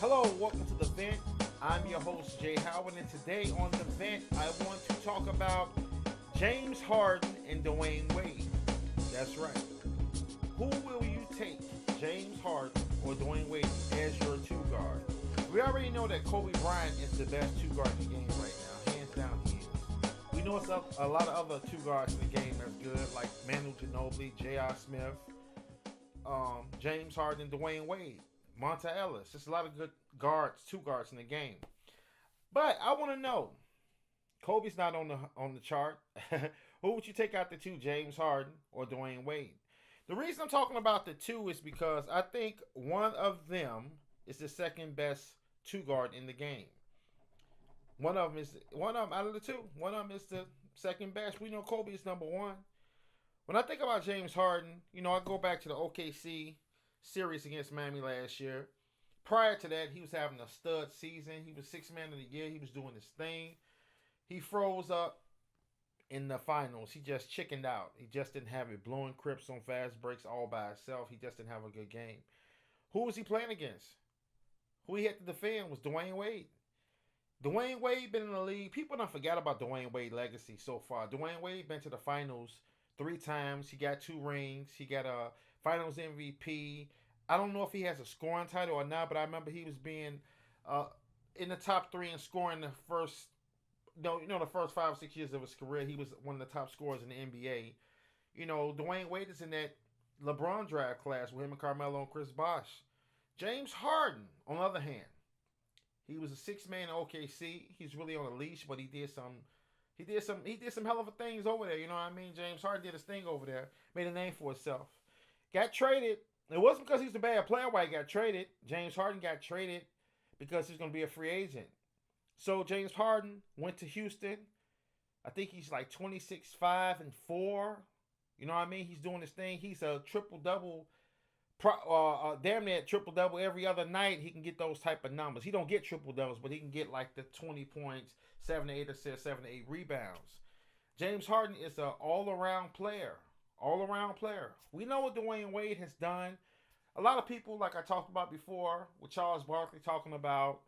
Hello, welcome to the vent. I'm your host Jay Howard, and today on the vent, I want to talk about James Harden and Dwayne Wade. That's right. Who will you take, James Harden or Dwayne Wade, as your two guard? We already know that Kobe Bryant is the best two guard in the game right now, hands down he is. We know it's a lot of other two guards in the game that's good, like Manu Ginobili, J.R. Smith, James Harden, Dwayne Wade, Monta Ellis. There's a lot of good guards, two guards in the game. But I want to know, Kobe's not on the chart. Who would you take out the two, James Harden or Dwayne Wade? The reason I'm talking about the two is because I think one of them is the second best two guard in the game. One of them out of the two. One of them is the second best. We know Kobe is number one. When I think about James Harden, I go back to the OKC series against Miami last year. Prior to that, he was having a stud season. He was sixth man of the year. He was doing his thing. He froze up in the finals. He just chickened out. He just didn't have it. Blowing crips on fast breaks all by himself. He just didn't have a good game. Who was he playing against? Who he had to defend was Dwayne Wade. Dwayne Wade been in the league. People don't forget about Dwayne Wade's legacy so far. Dwayne Wade been to the finals 3 times. He got 2 rings. He got a finals MVP. I don't know if he has a scoring title or not, but I remember he was being uh, in the top 3 in scoring the first, the first 5 or 6 years of his career. He was one of the top scorers in the NBA. Dwayne Wade is in that LeBron draft class with him and Carmelo and Chris Bosh. James Harden, on the other hand, he was a six-man in OKC. He's really on a leash, but he did some hell of a things over there. You know what I mean? James Harden did his thing over there, made a name for himself. Got traded. It wasn't because he's a bad player why he got traded. James Harden got traded because he's going to be a free agent. So James Harden went to Houston. I think he's like 26, 5, and 4. You know what I mean? He's doing his thing. He's a triple-double, damn near triple-double every other night. He can get those type of numbers. He don't get triple-doubles, but he can get like the 20 points, 7 to 8 assists, 7 to 8 rebounds. James Harden is an all-around player. All-around player. We know what Dwayne Wade has done. A lot of people, like I talked about before, with Charles Barkley talking about,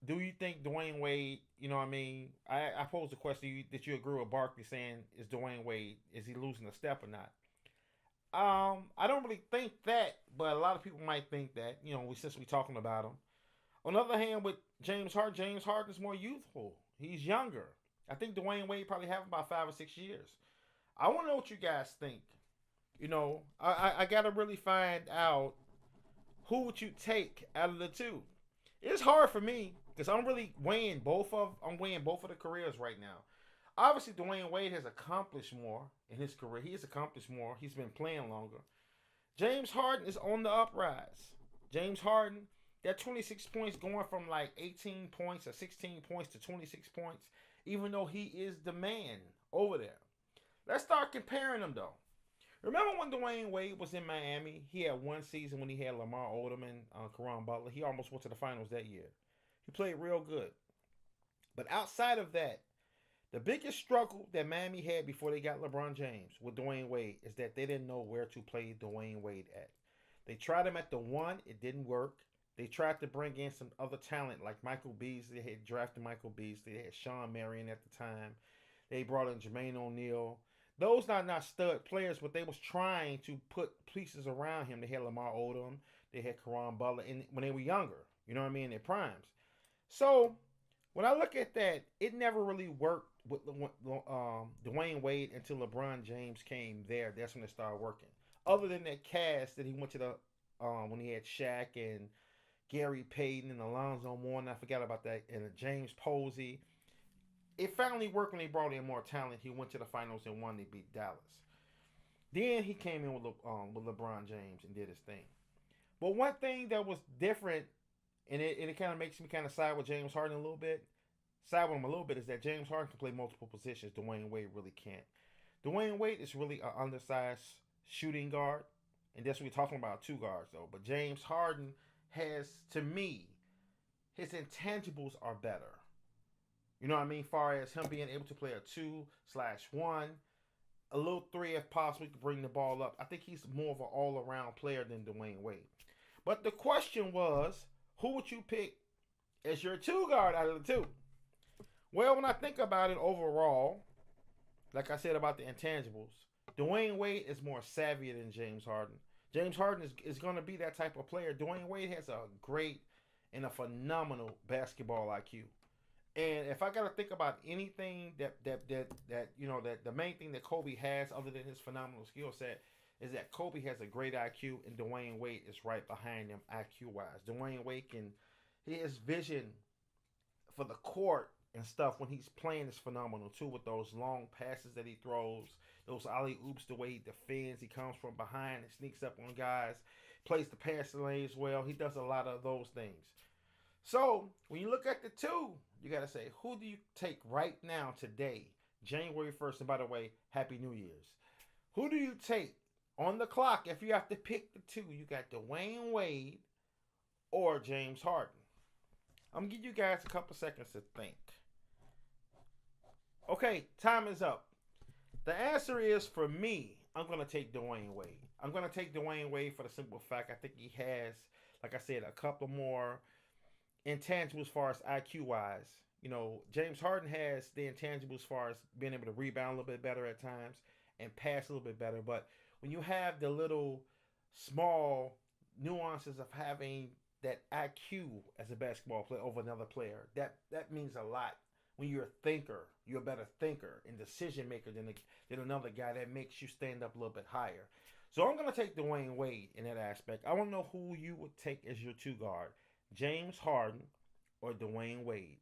do you think Dwayne Wade, you know what I mean? I posed the question that you agree with Barkley saying, is Dwayne Wade, is he losing a step or not? I don't really think that, but a lot of people might think that, since we're talking about him. On the other hand, with James Harden is more youthful. He's younger. I think Dwayne Wade probably have about 5 or 6 years. I want to know what you guys think. I got to really find out who would you take out of the two. It's hard for me because I'm weighing both of the careers right now. Obviously, Dwayne Wade has accomplished more in his career. He has accomplished more. He's been playing longer. James Harden is on the uprise. James Harden, that 26 points going from like 18 points or 16 points to 26 points, even though he is the man over there. Let's start comparing them though. Remember when Dwayne Wade was in Miami? He had one season when he had Lamar Odom and Caron Butler. He almost went to the finals that year. He played real good. But outside of that, the biggest struggle that Miami had before they got LeBron James with Dwayne Wade is that they didn't know where to play Dwayne Wade at. They tried him at the 1. It didn't work. They tried to bring in some other talent like Michael Beasley. They had drafted Michael Beasley. They had Sean Marion at the time. They brought in Jermaine O'Neal. Those not stud players, but they was trying to put pieces around him. They had Lamar Odom. They had Caron Butler when they were younger. You know what I mean? In their primes. So when I look at that, it never really worked with Dwayne Wade until LeBron James came there. That's when it started working. Other than that cast that he went to the when he had Shaq and Gary Payton and Alonzo Mourning, I forgot about that, and James Posey. It finally worked when they brought in more talent. He went to the finals and won. They beat Dallas. Then he came in with LeBron James and did his thing. But one thing that was different, and it kind of makes me kind of side with James Harden a little bit, is that James Harden can play multiple positions. Dwayne Wade really can't. Dwayne Wade is really an undersized shooting guard, and that's what we're talking about, two guards though. But James Harden has, to me, his intangibles are better. You know what I mean? Far as him being able to play a 2/1, a little 3 if possible, to bring the ball up. I think he's more of an all-around player than Dwayne Wade. But the question was, Who would you pick as your two guard out of the two? Well, when I think about it overall, like I said about the intangibles, Dwayne Wade is more savvy than James Harden. James Harden is going to be that type of player. Dwayne Wade has a great and a phenomenal basketball IQ. And if I got to think about anything that that the main thing that Kobe has other than his phenomenal skill set is that Kobe has a great IQ and Dwayne Wade is right behind him IQ wise. Dwayne Wade can his vision for the court and stuff when he's playing is phenomenal too with those long passes that he throws, those alley oops, the way he defends, he comes from behind and sneaks up on guys, plays the passing lanes well. He does a lot of those things. So when you look at the two, you got to say, who do you take right now, today, January 1st? And by the way, Happy New Year's. Who do you take on the clock if you have to pick the two? You got Dwayne Wade or James Harden. I'm going to give you guys a couple seconds to think. Okay, time is up. The answer is, for me, I'm going to take Dwayne Wade. I'm going to take Dwayne Wade for the simple fact I think he has, like I said, a couple more intangibles as far as IQ wise. You know, James Harden has the intangibles as far as being able to rebound a little bit better at times and pass a little bit better. But when you have the little small nuances of having that IQ as a basketball player over another player, that means a lot. When you're a thinker, you're a better thinker and decision maker than another guy that makes you stand up a little bit higher. So I'm going to take Dwayne Wade in that aspect. I want to know who you would take as your two guard, James Harden or Dwayne Wade.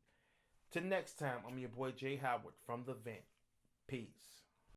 Till next time, I'm your boy Jay Howard from The Vent. Peace.